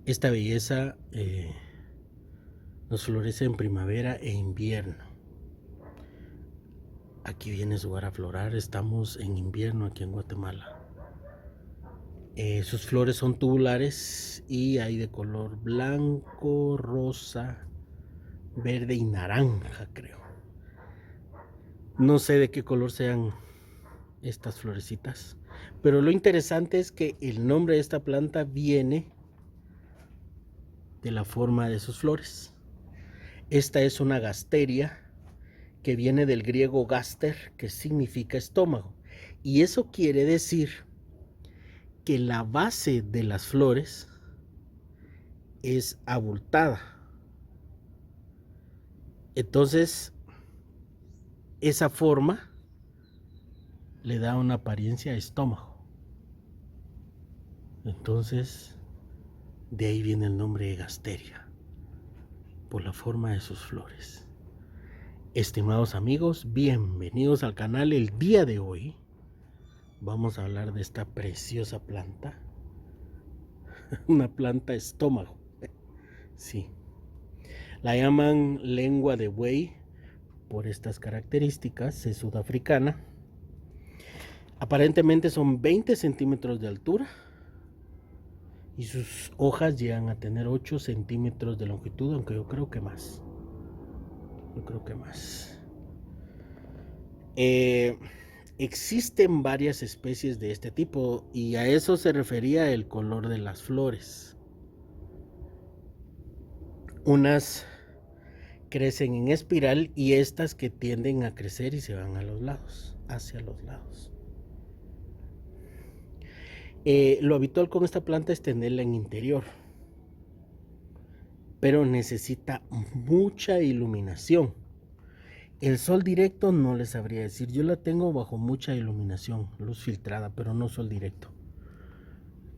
Esta belleza nos florece en primavera e invierno. Aquí viene su hogar a florar. Estamos en invierno aquí en Guatemala. Sus flores son tubulares y hay de color blanco, rosa, verde y naranja, creo. No sé de qué color sean estas florecitas, pero lo interesante es que el nombre de esta planta viene de la forma de sus flores. Esta es una gasteria que viene del griego gaster, que significa estómago, y eso quiere decir que la base de las flores es abultada. Entonces, esa forma le da una apariencia a estómago. Entonces, de ahí viene el nombre de gasteria, por la forma de sus flores. Estimados amigos, bienvenidos al canal. El día de hoy vamos a hablar de esta preciosa planta, una planta estómago. Sí, la llaman lengua de buey por estas características. Es sudafricana. Aparentemente son 20 centímetros de altura y sus hojas llegan a tener 8 centímetros de longitud, aunque yo creo que más. Existen varias especies de este tipo y a eso se refería el color de las flores. Unas crecen en espiral y estas que tienden a crecer y se van a los lados, hacia los lados. Lo habitual con esta planta es tenerla en interior, pero necesita mucha iluminación. El sol directo no les sabría decir. Yo la tengo bajo mucha iluminación, luz filtrada, pero no sol directo.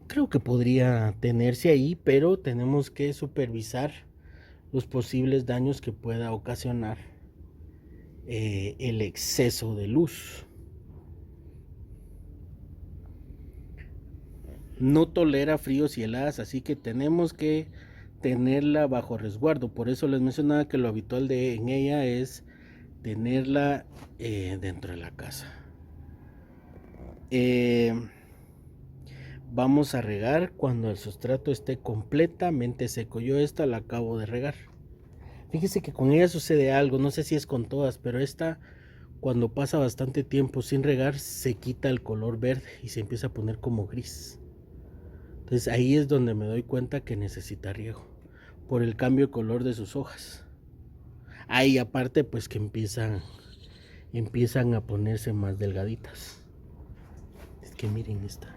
Creo que podría tenerse ahí, pero tenemos que supervisar los posibles daños que pueda ocasionar el exceso de luz. No tolera fríos y heladas, así que tenemos que tenerla bajo resguardo. Por eso les mencionaba que lo habitual en ella es tenerla dentro de la casa. Vamos a regar cuando el sustrato esté completamente seco. Yo esta la acabo de regar. Fíjese que con ella sucede algo, no sé si es con todas, pero esta cuando pasa bastante tiempo sin regar se quita el color verde y se empieza a poner como gris. Entonces ahí es donde me doy cuenta que necesita riego por el cambio de color de sus hojas. Ahí aparte pues que empiezan a ponerse más delgaditas. Es que miren esta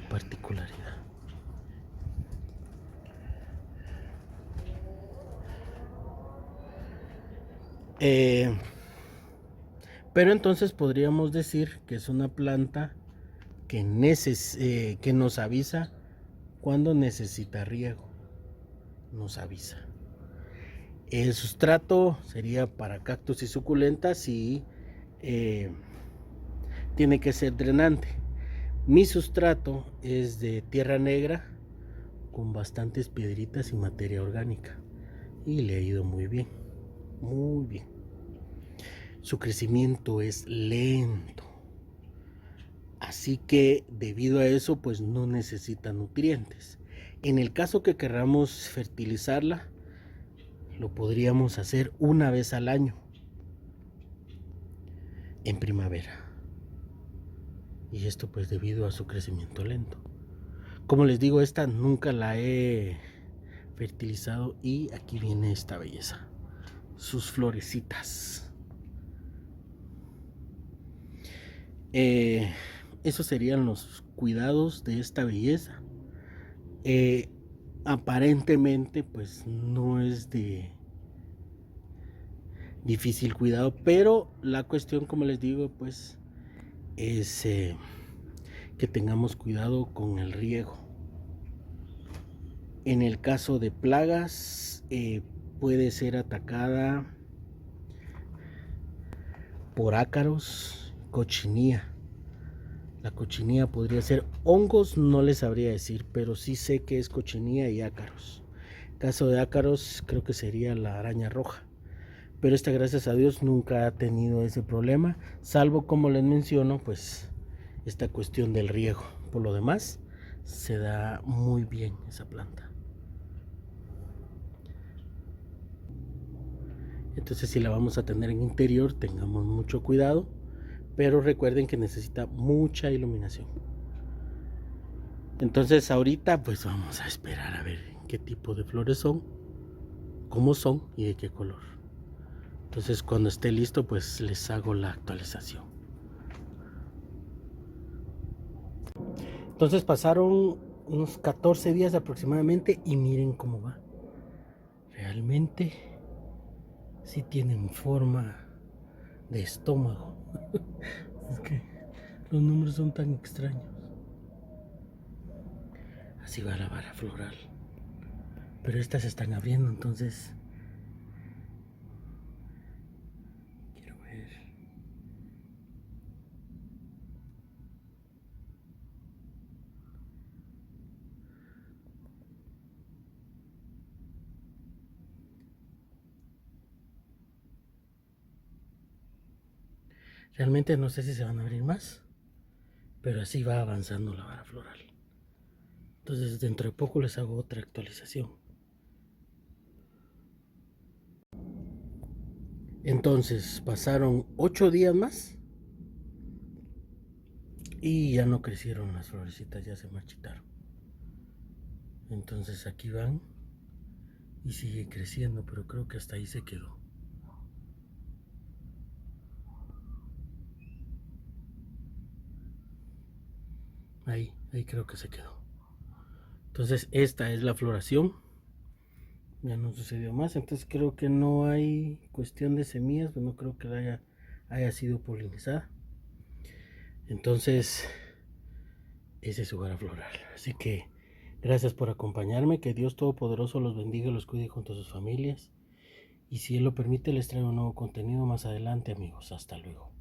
particularidad. Pero entonces podríamos decir que es una planta que nos avisa cuando necesita riego. Nos avisa. El sustrato sería para cactus y suculentas y tiene que ser drenante. Mi sustrato es de tierra negra con bastantes piedritas y materia orgánica y le ha ido muy bien, muy bien. Su crecimiento es lento, así que debido a eso pues no necesita nutrientes. En el caso que queramos fertilizarla, lo podríamos hacer una vez al año en primavera, y esto pues debido a su crecimiento lento. Como les digo, esta nunca la he fertilizado y aquí viene esta belleza, sus florecitas. Esos serían los cuidados de esta belleza. Aparentemente pues no es de difícil cuidado, pero la cuestión, como les digo, pues es que tengamos cuidado con el riego. En el caso de plagas puede ser atacada por ácaros, cochinilla. La cochinilla podría ser hongos, no les sabría decir, pero sí sé que es cochinilla y ácaros. Caso de ácaros, creo que sería la araña roja. Pero esta, gracias a Dios, nunca ha tenido ese problema, salvo, como les menciono, pues esta cuestión del riego. Por lo demás, se da muy bien esa planta. Entonces, si la vamos a tener en interior, tengamos mucho cuidado, pero recuerden que necesita mucha iluminación. Entonces, ahorita pues vamos a esperar a ver qué tipo de flores son, cómo son y de qué color. Entonces, cuando esté listo, pues les hago la actualización. Entonces pasaron unos 14 días aproximadamente y miren cómo va. Realmente sí tienen forma de estómago. Es que los números son tan extraños. Así va la vara floral. Pero estas se están abriendo, entonces quiero ver. Realmente no sé si se van a abrir más, pero así va avanzando la vara floral. Entonces dentro de poco les hago otra actualización. Entonces pasaron 8 días más y ya no crecieron las florecitas, ya se marchitaron. Entonces aquí van y sigue creciendo, pero creo que hasta ahí se quedó. Ahí creo que se quedó. Entonces esta es la floración. Ya no sucedió más, entonces creo que no hay cuestión de semillas, pues no creo que haya sido polinizada. Entonces ese es su vara floral. Así que gracias por acompañarme, que Dios Todopoderoso los bendiga y los cuide junto a sus familias. Y si Él lo permite, les traigo un nuevo contenido más adelante, amigos. Hasta luego.